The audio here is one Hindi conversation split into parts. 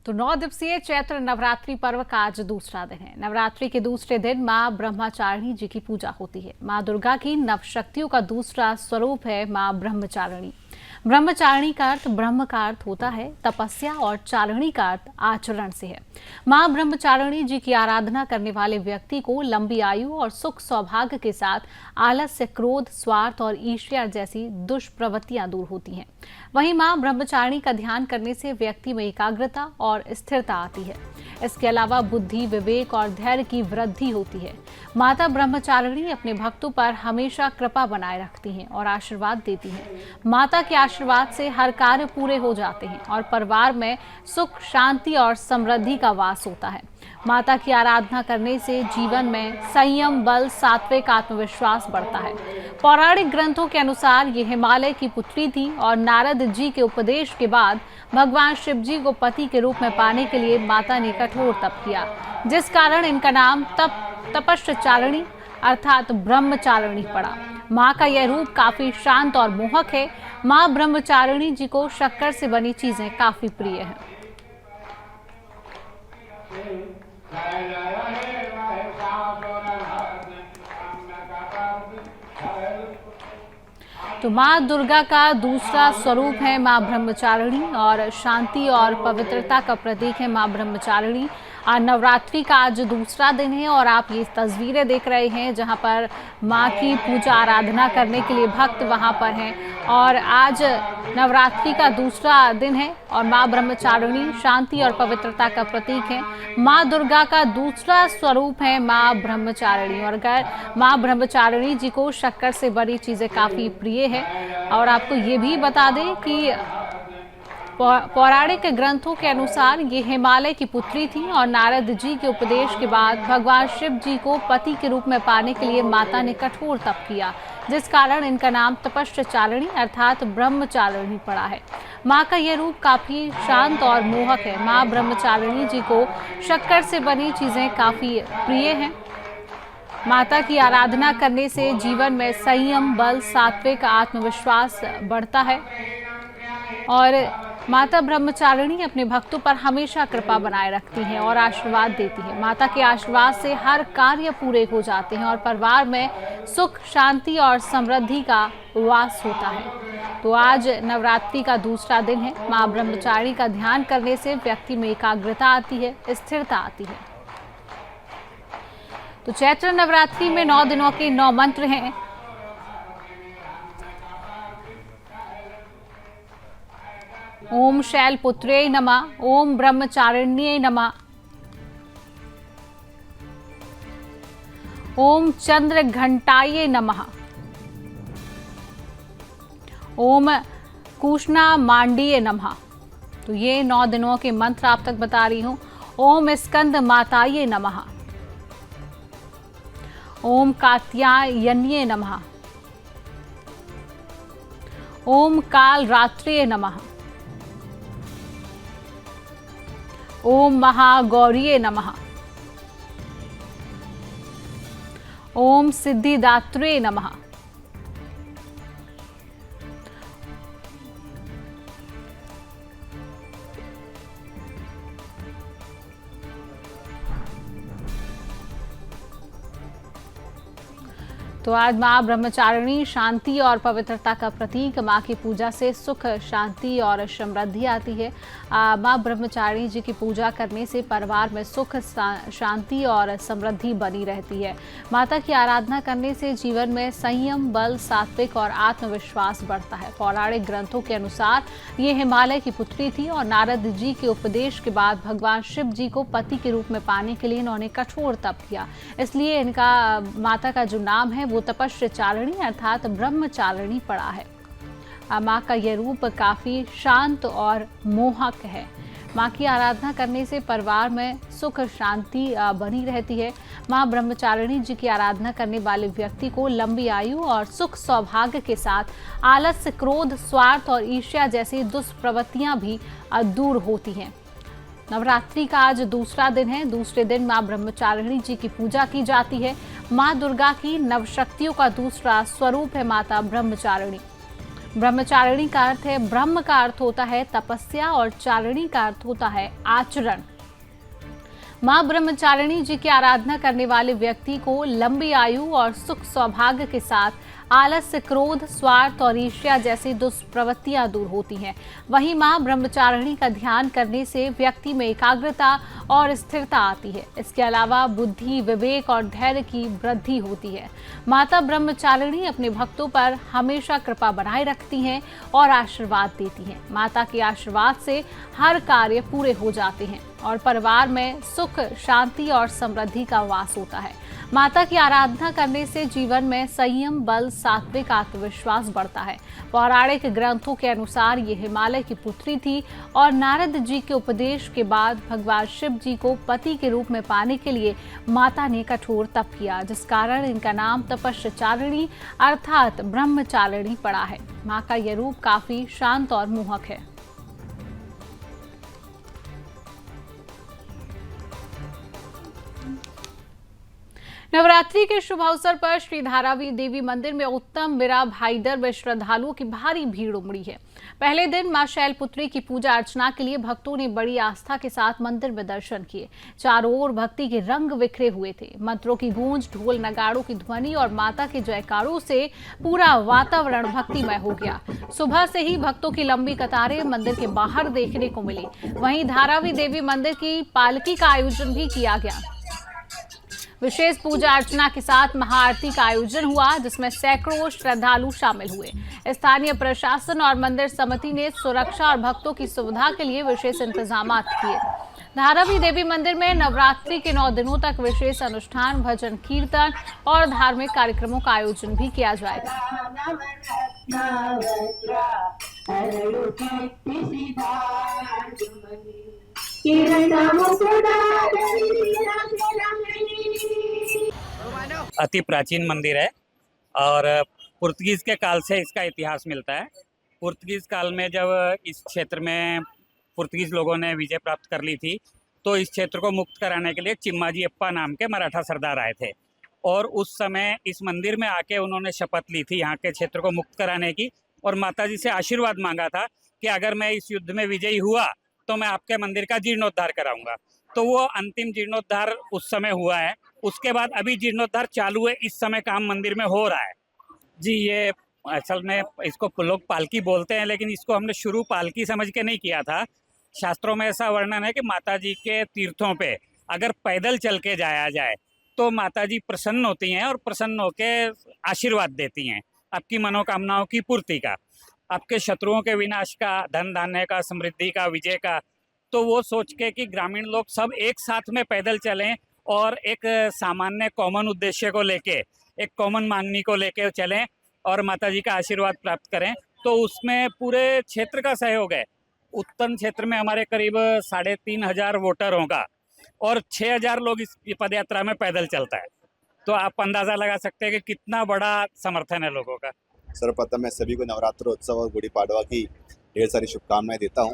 तो 9 दिवसीय चैत्र नवरात्रि पर्व का आज दूसरा दिन है। नवरात्रि के दूसरे दिन मां ब्रह्मचारिणी जी की पूजा होती है। मां दुर्गा की नवशक्तियों का दूसरा स्वरूप है मां ब्रह्मचारिणी। ब्रह्मचारिणी का अर्थ ब्रह्म का अर्थ होता है तपस्या और चारिणी का अर्थ आचरण से है। मां ब्रह्मचारिणी जी की आराधना करने वाले व्यक्ति को लंबी आयु और सुख सौभाग्य के साथ आलस्य, क्रोध, स्वार्थ और ईर्ष्या जैसी दुष्प्रवृत्तियां दूर होती हैं। वहीं मां ब्रह्मचारिणी का ध्यान करने से व्यक्ति में एकाग्रता और स्थिरता आती है। इसके अलावा बुद्धि, विवेक और धैर्य की वृद्धि होती है। माता ब्रह्मचारिणी अपने भक्तों पर हमेशा कृपा बनाए रखती हैं और आशीर्वाद देती हैं। माता के आशीर्वाद से हर कार्य पूरे हो जाते हैं और परिवार में सुख, शांति और समृद्धि का वास होता है। माता की आराधना करने से जीवन में संयम, बल, सात्विक, आत्मविश्वास बढ़ता है। पौराणिक ग्रंथों के अनुसार ये हिमालय की पुत्री थी और नारद जी के उपदेश के बाद भगवान शिव जी को पति के रूप में पाने के लिए माता ने कठोर तप किया, जिस कारण इनका नाम तपश्चारिणी अर्थात ब्रह्मचारिणी पड़ा। माँ का यह रूप काफी शांत और मोहक है। माँ ब्रह्मचारिणी जी को शक्कर से बनी चीजें काफी प्रिय हैं। तो माँ दुर्गा का दूसरा स्वरूप है माँ ब्रह्मचारिणी और शांति और पवित्रता का प्रतीक है माँ ब्रह्मचारिणी। नवरात्रि का आज दूसरा दिन है और आप ये तस्वीरें देख रहे हैं जहाँ पर माँ की पूजा आराधना करने के लिए भक्त वहाँ पर हैं। और आज नवरात्रि का दूसरा दिन है और माँ ब्रह्मचारिणी शांति और पवित्रता का प्रतीक है। माँ दुर्गा का दूसरा स्वरूप है माँ ब्रह्मचारिणी और अगर माँ ब्रह्मचारिणी जी को शक्कर से बड़ी चीज़ें काफ़ी प्रिय है। और आपको ये भी बता दें कि पौराणिक ग्रंथों के अनुसार ये हिमालय की पुत्री थी और नारद जी के उपदेश के बाद भगवान शिव जी को पति के रूप में पाने के लिए माता ने कठोर तप किया, जिस कारण इनका नाम तपश्चारिणी अर्थात ब्रह्मचारिणी पड़ा है। माँ का यह रूप काफी शांत और मोहक है। माँ ब्रह्मचारिणी जी को शक्कर से बनी चीजें काफी प्रिय हैं। माता की आराधना करने से जीवन में संयम, बल, सात्विक, आत्मविश्वास बढ़ता है और माता ब्रह्मचारिणी अपने भक्तों पर हमेशा कृपा बनाए रखती हैं और आशीर्वाद देती है। माता के आशीर्वाद से हर कार्य पूरे हो जाते हैं और परिवार में सुख, शांति और समृद्धि का वास होता है। तो आज नवरात्रि का दूसरा दिन है। माँ ब्रह्मचारिणी का ध्यान करने से व्यक्ति में एकाग्रता आती है, स्थिरता आती है। तो चैत्र नवरात्रि में 9 दिनों के 9 मंत्र हैं। ओम शैलपुत्रे नमः, ओम ब्रह्मचारिण्ये नमः, ओम चंद्रघंटाये नमः, ओम कुष्णामांडीये नमः। तो ये 9 दिनों के मंत्र आप तक बता रही हूं। ओम स्कंद माताये नमः, ओम कात्यायन्ये नमः, ओम काल रात्रिये नमः, ओम महागौरिये नमः, ओम सिद्धिदात्रे नमः, तो आज माँ ब्रह्मचारिणी शांति और पवित्रता का प्रतीक। माँ की पूजा से सुख, शांति और समृद्धि आती है। माँ ब्रह्मचारिणी जी की पूजा करने से परिवार में सुख, शांति और समृद्धि बनी रहती है। माता की आराधना करने से जीवन में संयम, बल, सात्विक और आत्मविश्वास बढ़ता है। पौराणिक ग्रंथों के अनुसार ये हिमालय की पुत्री थी और नारद जी के उपदेश के बाद भगवान शिव जी को पति के रूप में पाने के लिए इन्होंने कठोर तप किया, इसलिए इनका माता का जो नाम है वो तपश्चारिणी अर्थात ब्रह्मचारिणी पड़ा है। माँ का यह रूप काफी शांत और मोहक है। माँ की आराधना करने से परिवार में सुख, शांति बनी रहती है। माँ ब्रह्मचारिणी जी की आराधना करने वाले व्यक्ति को लंबी आयु और सुख सौभाग्य के साथ आलस्य, क्रोध, स्वार्थ और ईर्ष्या जैसी दुष्प्रवृत्तियां भी दूर होती हैं। नवरात्रि का आज दूसरा दिन है। दूसरे दिन माँ ब्रह्मचारिणी जी की पूजा की जाती है। माँ दुर्गा की नवशक्तियों का दूसरा स्वरूप है माता ब्रह्मचारिणी। ब्रह्मचारिणी का अर्थ है ब्रह्म का अर्थ होता है तपस्या और चारिणी का अर्थ होता है आचरण। मां ब्रह्मचारिणी जी की आराधना करने वाले व्यक्ति को लंबी आयु और सुख सौभाग्य के साथ आलस्य, क्रोध, स्वार्थ और ईर्ष्या जैसी दुष्प्रवृत्तियां दूर होती हैं। वहीं मां ब्रह्मचारिणी का ध्यान करने से व्यक्ति में एकाग्रता और स्थिरता आती है। इसके अलावा बुद्धि, विवेक और धैर्य की वृद्धि होती है। माता ब्रह्मचारिणी अपने भक्तों पर हमेशा कृपा बनाए रखती हैं और आशीर्वाद देती हैं। माता के आशीर्वाद से हर कार्य पूरे हो जाते हैं और परिवार में सुख, शांति और समृद्धि का वास होता है। माता की आराधना करने से जीवन में संयम, बल, सात्विक, आत्मविश्वास बढ़ता है। पौराणिक ग्रंथों के अनुसार ये हिमालय की पुत्री थी और नारद जी के उपदेश के बाद भगवान शिव जी को पति के रूप में पाने के लिए माता ने कठोर तप किया, जिस कारण इनका नाम तपश्चारिणी अर्थात ब्रह्मचारिणी पड़ा है। मां का यह रूप काफी शांत और मोहक है। नवरात्रि के शुभ अवसर पर श्री धारावी देवी मंदिर में उत्तम विरा भाईदर में श्रद्धालुओं की भारी भीड़ उमड़ी है। पहले दिन मां शैलपुत्री की पूजा अर्चना के लिए भक्तों ने बड़ी आस्था के साथ मंदिर में दर्शन किए। चारों ओर भक्ति के रंग बिखरे हुए थे। मंत्रों की गूंज, ढोल नगाड़ों की ध्वनि और माता के जयकारों से पूरा वातावरण भक्तिमय हो गया। सुबह से ही भक्तों की लंबी कतारें मंदिर के बाहर देखने को मिली। वहीं धारावी देवी मंदिर की पालकी का आयोजन भी किया गया। विशेष पूजा अर्चना के साथ महाआरती का आयोजन हुआ, जिसमें सैकड़ों श्रद्धालु शामिल हुए। स्थानीय प्रशासन और मंदिर समिति ने सुरक्षा और भक्तों की सुविधा के लिए विशेष इंतजाम किए। धारावी देवी मंदिर में नवरात्रि के 9 दिनों तक विशेष अनुष्ठान, भजन, कीर्तन और धार्मिक कार्यक्रमों का आयोजन भी किया जाएगा। अति प्राचीन मंदिर है और पुर्तगीज के काल से इसका इतिहास मिलता है। पुर्तगीज काल में जब इस क्षेत्र में पुर्तगीज लोगों ने विजय प्राप्त कर ली थी, तो इस क्षेत्र को मुक्त कराने के लिए चिम्माजी अप्पा नाम के मराठा सरदार आए थे और उस समय इस मंदिर में आके उन्होंने शपथ ली थी यहाँ के क्षेत्र को मुक्त कराने की और माताजी से आशीर्वाद मांगा था कि अगर मैं इस युद्ध में विजयी हुआ तो मैं आपके मंदिर का जीर्णोद्धार कराऊंगा। तो वो अंतिम जीर्णोद्धार उस समय हुआ है। उसके बाद अभी जीर्णोद्धार चालू है, इस समय काम मंदिर में हो रहा है। जी, ये असल में इसको लोग पालकी बोलते हैं, लेकिन इसको हमने शुरू पालकी समझ के नहीं किया था। शास्त्रों में ऐसा वर्णन है कि माताजी के तीर्थों पे अगर पैदल चल के जाया जाए तो माताजी प्रसन्न होती हैं और प्रसन्न होकर आशीर्वाद देती हैं आपकी मनोकामनाओं की पूर्ति का, आपके शत्रुओं के विनाश का, धन धान्य का, समृद्धि का, विजय का। तो वो सोच के कि ग्रामीण लोग सब एक साथ में पैदल चलें और एक सामान्य कॉमन उद्देश्य को लेके, एक कॉमन मांगनी को लेके चलें और माताजी का आशीर्वाद प्राप्त करें, तो उसमें पूरे क्षेत्र का सहयोग है। उत्तर क्षेत्र में हमारे करीब 3500 वोटर होगा और 6000 लोग इस पदयात्रा में पैदल चलता है। तो आप अंदाज़ा लगा सकते हैं कि कितना बड़ा समर्थन है लोगों का। सर्वप्रथम मैं सभी को नवरात्र उत्सव और गुड़ी पाड़वा की ढेर सारी शुभकामनाएं देता हूं।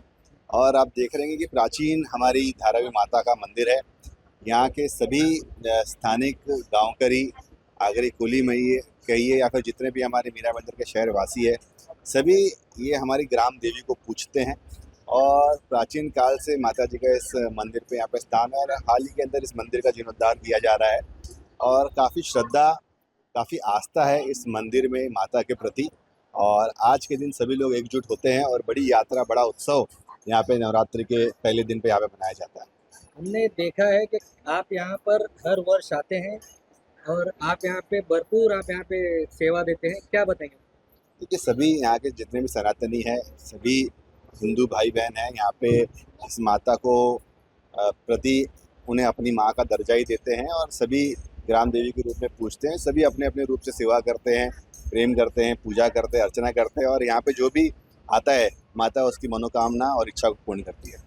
और आप देख रहे हैं कि प्राचीन हमारी धारावी माता का मंदिर है। यहाँ के सभी स्थानिक गांवकरी, आगरी कुली मई कहिए या फिर जितने भी हमारे मीरा मंदिर के शहर वासी है, सभी ये हमारी ग्राम देवी को पूजते हैं और प्राचीन काल से माता जी का इस मंदिर पे यहाँ पे स्थान है और हाल ही के अंदर इस मंदिर का जीर्णोद्धार किया जा रहा है और काफ़ी श्रद्धा, काफ़ी आस्था है इस मंदिर में माता के प्रति। और आज के दिन सभी लोग एकजुट होते हैं और बड़ी यात्रा, बड़ा उत्सव यहाँ पे नवरात्रि के पहले दिन पे यहाँ पे मनाया जाता है। हमने देखा है कि आप यहाँ पर हर वर्ष आते हैं और आप यहाँ पे भरपूर आप यहाँ पे सेवा देते हैं, क्या बताएंगे? देखिए, सभी यहाँ के जितने भी सनातनी हैं, सभी हिंदू भाई बहन हैं, यहाँ पे इस माता को प्रति उन्हें अपनी माँ का दर्जा ही देते हैं और सभी ग्राम देवी के रूप में पूजते हैं। सभी अपने अपने रूप से सेवा करते हैं, प्रेम करते हैं, पूजा करते हैं, अर्चना करते हैं और यहाँ पे जो भी आता है माता उसकी मनोकामना और इच्छा को पूर्ण करती है।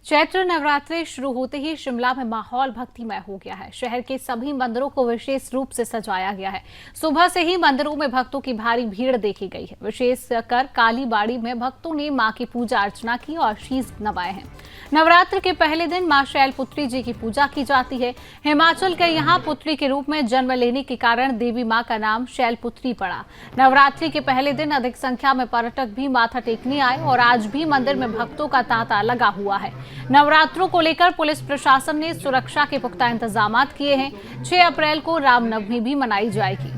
चैत्र नवरात्रि शुरू होते ही शिमला में माहौल भक्तिमय हो गया है। शहर के सभी मंदिरों को विशेष रूप से सजाया गया है। सुबह से ही मंदिरों में भक्तों की भारी भीड़ देखी गई है। विशेषकर काली बाड़ी में भक्तों ने मां की पूजा अर्चना की और शीश नवाए हैं। नवरात्र के पहले दिन मां शैलपुत्री जी की पूजा की जाती है। हिमाचल के यहाँ पुत्री के रूप में जन्म लेने के कारण देवी मां का नाम शैलपुत्री पड़ा। नवरात्रि के पहले दिन अधिक संख्या में पर्यटक भी माथा टेकने आए और आज भी मंदिर में भक्तों का तांता लगा हुआ है। नवरात्रों को लेकर पुलिस प्रशासन ने सुरक्षा के पुख्ता इंतजाम किए हैं। 6 अप्रैल को रामनवमी भी मनाई जाएगी।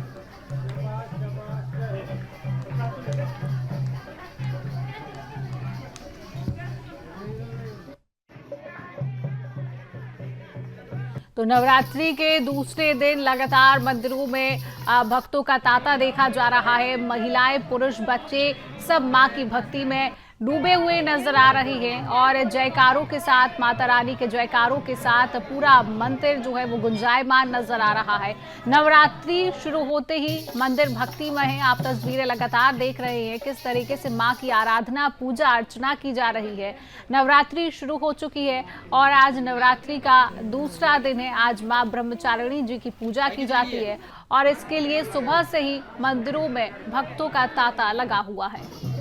तो नवरात्रि के दूसरे दिन लगातार मंदिरों में भक्तों का तांता देखा जा रहा है। महिलाएं, पुरुष, बच्चे सब मां की भक्ति में डूबे हुए नजर आ रही हैं और जयकारों के साथ, माता रानी के जयकारों के साथ पूरा मंदिर जो है वो गुंजायमान नजर आ रहा है। नवरात्रि शुरू होते ही मंदिर भक्तिमय है। आप तस्वीरें लगातार देख रहे हैं किस तरीके से मां की आराधना, पूजा अर्चना की जा रही है। नवरात्रि शुरू हो चुकी है और आज नवरात्रि का दूसरा दिन है। आज मां ब्रह्मचारिणी जी की पूजा की जाती है और इसके लिए सुबह से ही मंदिरों में भक्तों का तांता लगा हुआ है।